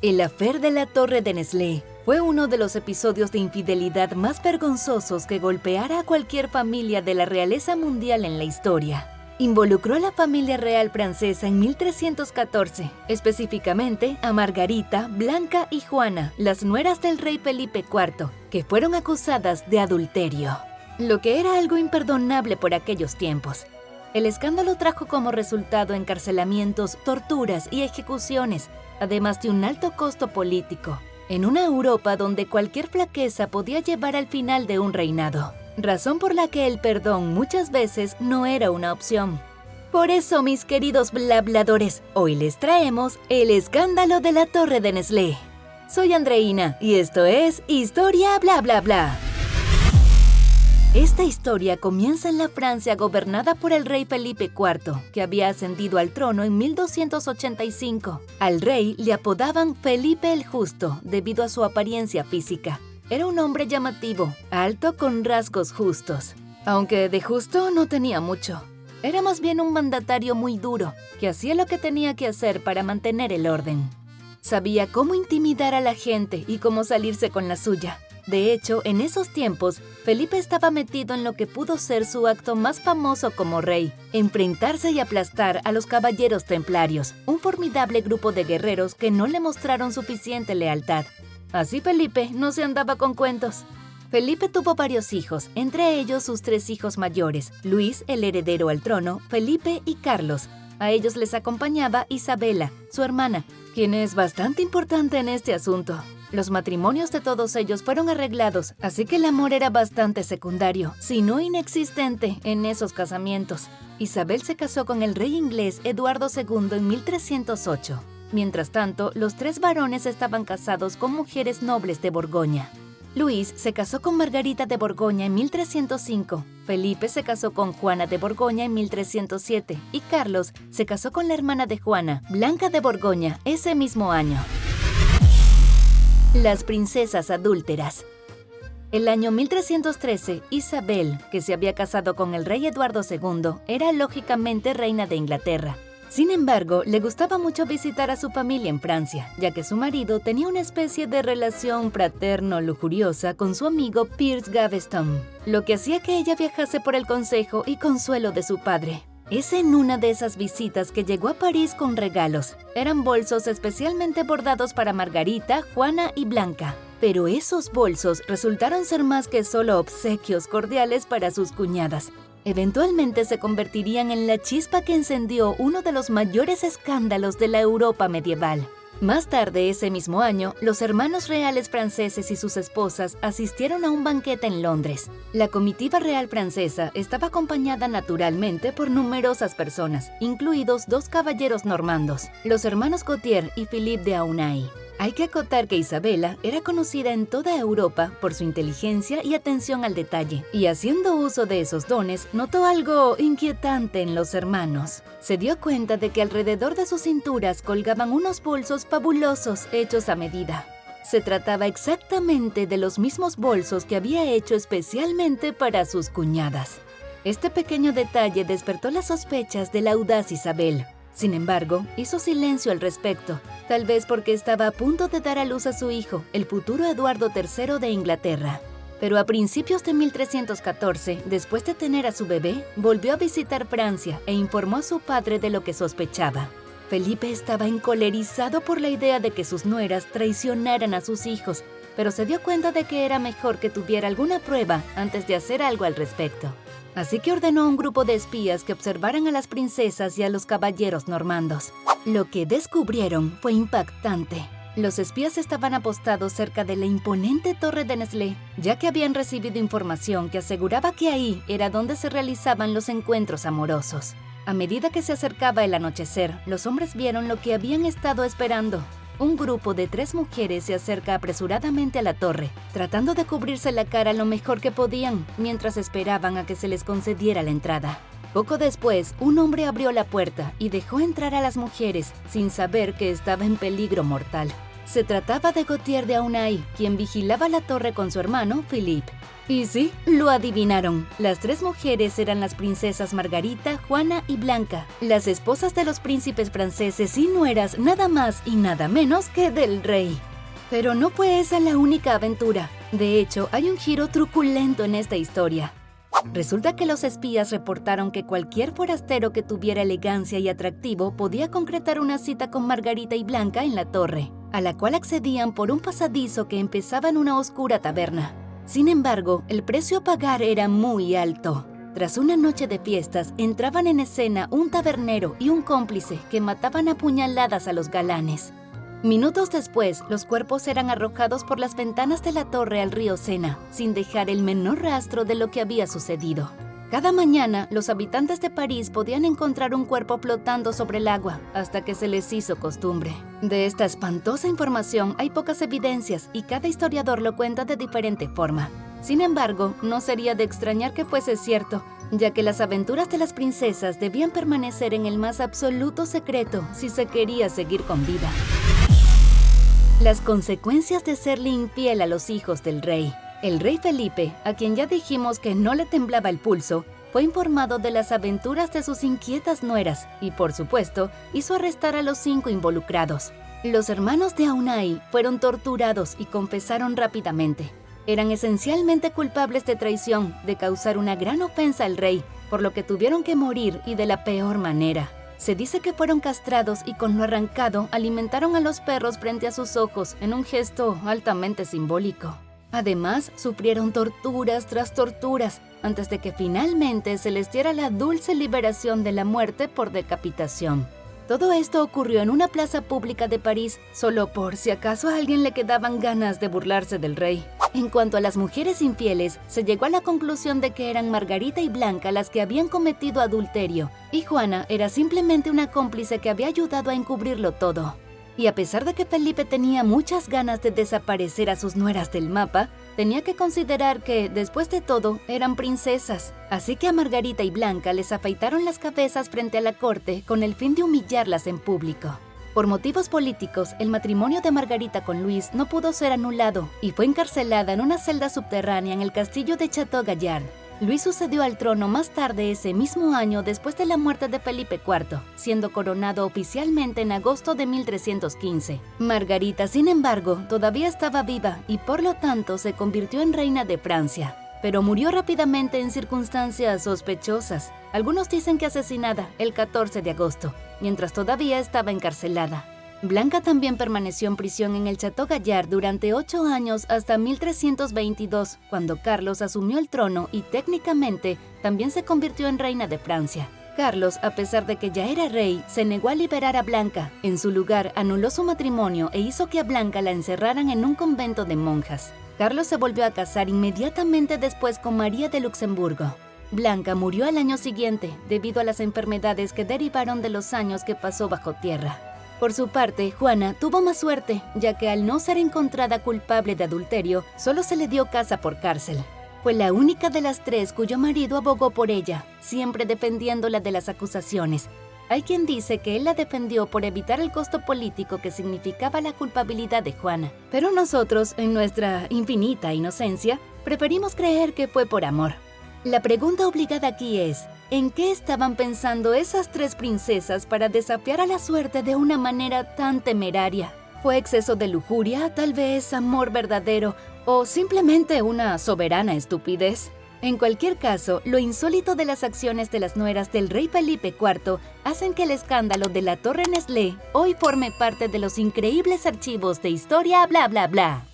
El affair de la Torre de Nestlé fue uno de los episodios de infidelidad más vergonzosos que golpeara a cualquier familia de la realeza mundial en la historia. Involucró a la familia real francesa en 1314, específicamente a Margarita, Blanca y Juana, las nueras del rey Felipe IV, que fueron acusadas de adulterio, lo que era algo imperdonable por aquellos tiempos. El escándalo trajo como resultado encarcelamientos, torturas y ejecuciones, además de un alto costo político, en una Europa donde cualquier flaqueza podía llevar al final de un reinado, razón por la que el perdón muchas veces no era una opción. Por eso, mis queridos blabladores, hoy les traemos el escándalo de la Torre de Nestlé. Soy Andreina y esto es Historia Bla Bla Bla. Esta historia comienza en la Francia gobernada por el rey Felipe IV, que había ascendido al trono en 1285. Al rey le apodaban Felipe el Justo debido a su apariencia física. Era un hombre llamativo, alto con rasgos justos, aunque de justo no tenía mucho. Era más bien un mandatario muy duro, que hacía lo que tenía que hacer para mantener el orden. Sabía cómo intimidar a la gente y cómo salirse con la suya. De hecho, en esos tiempos, Felipe estaba metido en lo que pudo ser su acto más famoso como rey, enfrentarse y aplastar a los caballeros templarios, un formidable grupo de guerreros que no le mostraron suficiente lealtad. Así Felipe no se andaba con cuentos. Felipe tuvo varios hijos, entre ellos sus 3 hijos mayores, Luis, el heredero al trono, Felipe y Carlos. A ellos les acompañaba Isabela, su hermana, quien es bastante importante en este asunto. Los matrimonios de todos ellos fueron arreglados, así que el amor era bastante secundario, si no inexistente, en esos casamientos. Isabel se casó con el rey inglés Eduardo II en 1308. Mientras tanto, los 3 varones estaban casados con mujeres nobles de Borgoña. Luis se casó con Margarita de Borgoña en 1305, Felipe se casó con Juana de Borgoña en 1307 y Carlos se casó con la hermana de Juana, Blanca de Borgoña, ese mismo año. Las princesas adúlteras. El año 1313, Isabel, que se había casado con el rey Eduardo II, era lógicamente reina de Inglaterra. Sin embargo, le gustaba mucho visitar a su familia en Francia, ya que su marido tenía una especie de relación fraterno-lujuriosa con su amigo Piers Gaveston, lo que hacía que ella viajase por el consejo y consuelo de su padre. Es en una de esas visitas que llegó a París con regalos. Eran bolsos especialmente bordados para Margarita, Juana y Blanca. Pero esos bolsos resultaron ser más que solo obsequios cordiales para sus cuñadas. Eventualmente se convertirían en la chispa que encendió uno de los mayores escándalos de la Europa medieval. Más tarde ese mismo año, los hermanos reales franceses y sus esposas asistieron a un banquete en Londres. La comitiva real francesa estaba acompañada naturalmente por numerosas personas, incluidos 2 caballeros normandos, los hermanos Gautier y Philippe de Aunay. Hay que acotar que Isabela era conocida en toda Europa por su inteligencia y atención al detalle, y haciendo uso de esos dones, notó algo inquietante en los hermanos. Se dio cuenta de que alrededor de sus cinturas colgaban unos bolsos fabulosos hechos a medida. Se trataba exactamente de los mismos bolsos que había hecho especialmente para sus cuñadas. Este pequeño detalle despertó las sospechas de la audaz Isabel. Sin embargo, hizo silencio al respecto, tal vez porque estaba a punto de dar a luz a su hijo, el futuro Eduardo III de Inglaterra. Pero a principios de 1314, después de tener a su bebé, volvió a visitar Francia e informó a su padre de lo que sospechaba. Felipe estaba encolerizado por la idea de que sus nueras traicionaran a sus hijos, pero se dio cuenta de que era mejor que tuviera alguna prueba antes de hacer algo al respecto. Así que ordenó a un grupo de espías que observaran a las princesas y a los caballeros normandos. Lo que descubrieron fue impactante. Los espías estaban apostados cerca de la imponente Torre de Nestlé, ya que habían recibido información que aseguraba que ahí era donde se realizaban los encuentros amorosos. A medida que se acercaba el anochecer, los hombres vieron lo que habían estado esperando. Un grupo de 3 mujeres se acerca apresuradamente a la torre, tratando de cubrirse la cara lo mejor que podían, mientras esperaban a que se les concediera la entrada. Poco después, un hombre abrió la puerta y dejó entrar a las mujeres, sin saber que estaba en peligro mortal. Se trataba de Gautier de Aunay, quien vigilaba la torre con su hermano, Philippe. Y sí, lo adivinaron. Las tres mujeres eran las princesas Margarita, Juana y Blanca, las esposas de los príncipes franceses y nueras nada más y nada menos que del rey. Pero no fue esa la única aventura. De hecho, hay un giro truculento en esta historia. Resulta que los espías reportaron que cualquier forastero que tuviera elegancia y atractivo podía concretar una cita con Margarita y Blanca en la torre, a la cual accedían por un pasadizo que empezaba en una oscura taberna. Sin embargo, el precio a pagar era muy alto. Tras una noche de fiestas, entraban en escena un tabernero y un cómplice que mataban a puñaladas a los galanes. Minutos después, los cuerpos eran arrojados por las ventanas de la torre al río Sena, sin dejar el menor rastro de lo que había sucedido. Cada mañana, los habitantes de París podían encontrar un cuerpo flotando sobre el agua, hasta que se les hizo costumbre. De esta espantosa información hay pocas evidencias y cada historiador lo cuenta de diferente forma. Sin embargo, no sería de extrañar que fuese cierto, ya que las aventuras de las princesas debían permanecer en el más absoluto secreto si se quería seguir con vida. Las consecuencias de serle infiel a los hijos del rey. El rey Felipe, a quien ya dijimos que no le temblaba el pulso, fue informado de las aventuras de sus inquietas nueras y, por supuesto, hizo arrestar a los 5 involucrados. Los hermanos de Aunay fueron torturados y confesaron rápidamente. Eran esencialmente culpables de traición, de causar una gran ofensa al rey, por lo que tuvieron que morir y de la peor manera. Se dice que fueron castrados y con lo arrancado alimentaron a los perros frente a sus ojos en un gesto altamente simbólico. Además, sufrieron torturas tras torturas antes de que finalmente se les diera la dulce liberación de la muerte por decapitación. Todo esto ocurrió en una plaza pública de París, solo por si acaso a alguien le quedaban ganas de burlarse del rey. En cuanto a las mujeres infieles, se llegó a la conclusión de que eran Margarita y Blanca las que habían cometido adulterio, y Juana era simplemente una cómplice que había ayudado a encubrirlo todo. Y a pesar de que Felipe tenía muchas ganas de desaparecer a sus nueras del mapa, tenía que considerar que, después de todo, eran princesas. Así que a Margarita y Blanca les afeitaron las cabezas frente a la corte con el fin de humillarlas en público. Por motivos políticos, el matrimonio de Margarita con Luis no pudo ser anulado y fue encarcelada en una celda subterránea en el castillo de Château-Gaillard. Luis sucedió al trono más tarde ese mismo año después de la muerte de Felipe IV, siendo coronado oficialmente en agosto de 1315. Margarita, sin embargo, todavía estaba viva y por lo tanto se convirtió en reina de Francia, pero murió rápidamente en circunstancias sospechosas. Algunos dicen que asesinada el 14 de agosto, mientras todavía estaba encarcelada. Blanca también permaneció en prisión en el Château-Gaillard durante 8 años hasta 1322, cuando Carlos asumió el trono y técnicamente también se convirtió en reina de Francia. Carlos, a pesar de que ya era rey, se negó a liberar a Blanca. En su lugar, anuló su matrimonio e hizo que a Blanca la encerraran en un convento de monjas. Carlos se volvió a casar inmediatamente después con María de Luxemburgo. Blanca murió al año siguiente debido a las enfermedades que derivaron de los años que pasó bajo tierra. Por su parte, Juana tuvo más suerte, ya que al no ser encontrada culpable de adulterio, solo se le dio casa por cárcel. Fue la única de las 3 cuyo marido abogó por ella, siempre defendiéndola de las acusaciones. Hay quien dice que él la defendió por evitar el costo político que significaba la culpabilidad de Juana. Pero nosotros, en nuestra infinita inocencia, preferimos creer que fue por amor. La pregunta obligada aquí es, ¿en qué estaban pensando esas 3 princesas para desafiar a la suerte de una manera tan temeraria? ¿Fue exceso de lujuria, tal vez amor verdadero, o simplemente una soberana estupidez? En cualquier caso, lo insólito de las acciones de las nueras del rey Felipe IV hacen que el escándalo de la Torre Nestlé hoy forme parte de los increíbles archivos de historia bla bla bla.